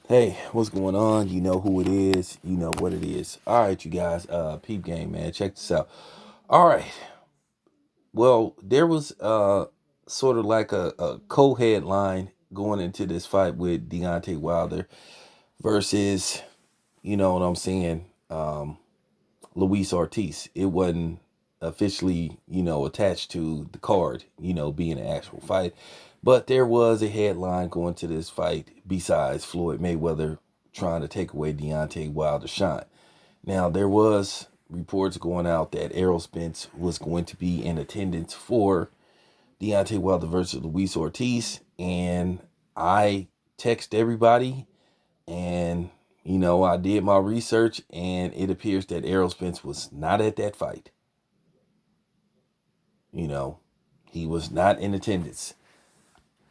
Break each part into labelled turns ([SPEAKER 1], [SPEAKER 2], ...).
[SPEAKER 1] Hey, what's going on? You know who it is. You know what it is. All right, you guys. Peep game, man. Check this out. All right. Well, there was sort of like a co-headline going into this fight with Deontay Wilder versus, you know what I'm saying, Luis Ortiz. It wasn't officially, attached to the card, being an actual fight. But there was a headline going to this fight besides Floyd Mayweather trying to take away Deontay Wilder's shine. Now, there was reports going out that Errol Spence was going to be in attendance for Deontay Wilder versus Luis Ortiz. And I text everybody and, I did my research and it appears that Errol Spence was not at that fight. You know, he was not in attendance.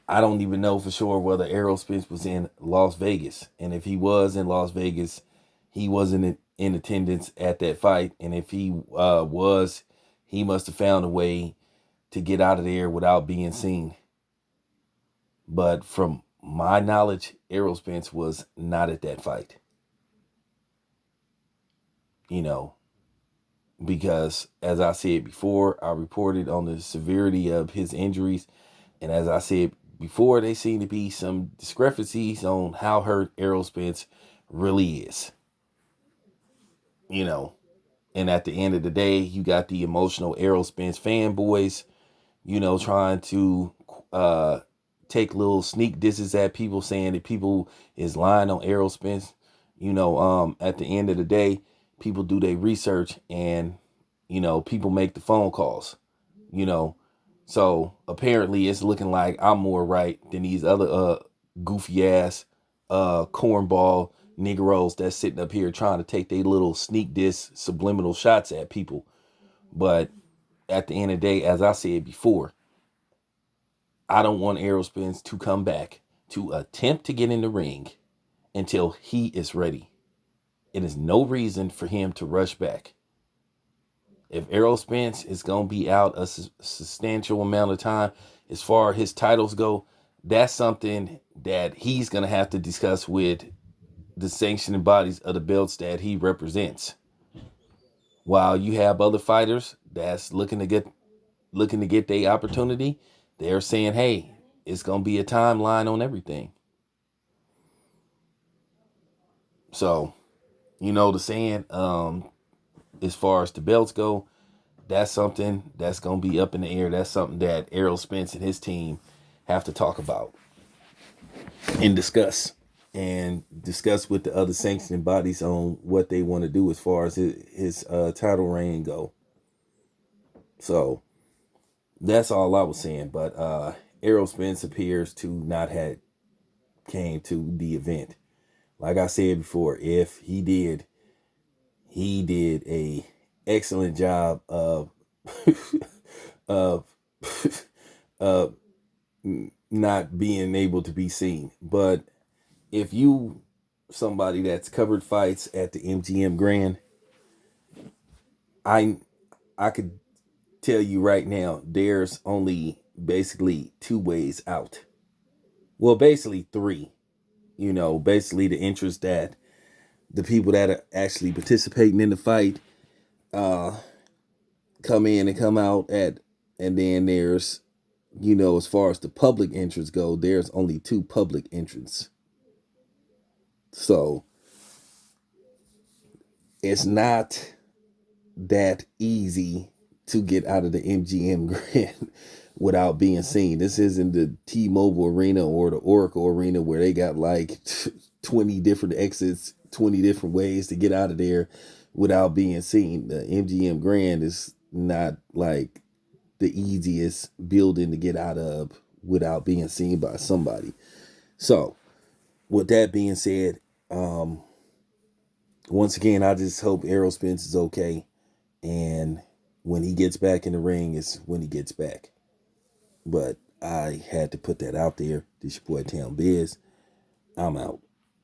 [SPEAKER 1] I don't even know for sure whether Errol Spence was in Las Vegas. And if he was in Las Vegas, he wasn't in attendance at that fight. And if he was, he must have found a way to get out of there without being seen. But from my knowledge, Errol Spence was not at that fight. You know, because as I said before, I reported on the severity of his injuries. And as I said before, they seem to be some discrepancies on how hurt Errol Spence really is. You know, and at the end of the day, you got the emotional Errol Spence fanboys, trying to take little sneak disses at people saying that people is lying on Errol Spence. At the end of the day, people do their research and, people make the phone calls, you know. So apparently it's looking like I'm more right than these other goofy ass cornball niggeros that's sitting up here trying to take their little sneak diss subliminal shots at people. But at the end of the day, as I said before, I don't want Errol Spence to come back to attempt to get in the ring until he is ready. It is no reason for him to rush back. If Errol Spence is going to be out a substantial amount of time, as far as his titles go, that's something that he's going to have to discuss with the sanctioning bodies of the belts that he represents. While you have other fighters that's looking to get their opportunity, they're saying, "Hey, it's going to be a timeline on everything." So, the saying, as far as the belts go, that's something that's going to be up in the air. That's something that Errol Spence and his team have to talk about and discuss with the other sanctioning bodies on what they want to do as far as his title reign go. So that's all I was saying. But Errol Spence appears to not have came to the event. Like I said before, if he did a excellent job of of of not being able to be seen. But if you somebody that's covered fights at the MGM Grand, I I could tell you right now, there's only basically two ways out. Well, basically three. Basically the interest that the people that are actually participating in the fight uh come in and come out at, and then there's, as far as the public entrance go, there's only two public entrants. So it's not that easy to get out of the MGM Grand without being seen. This isn't the T-Mobile Arena or the Oracle Arena where they got like 20 different exits, 20 different ways to get out of there without being seen. The MGM Grand is not like the easiest building to get out of without being seen by somebody. So, with that being said, once again, I just hope Errol Spence is okay. And when he gets back in the ring is when he gets back. But I had to put that out there. This your boy Town Biz. I'm out.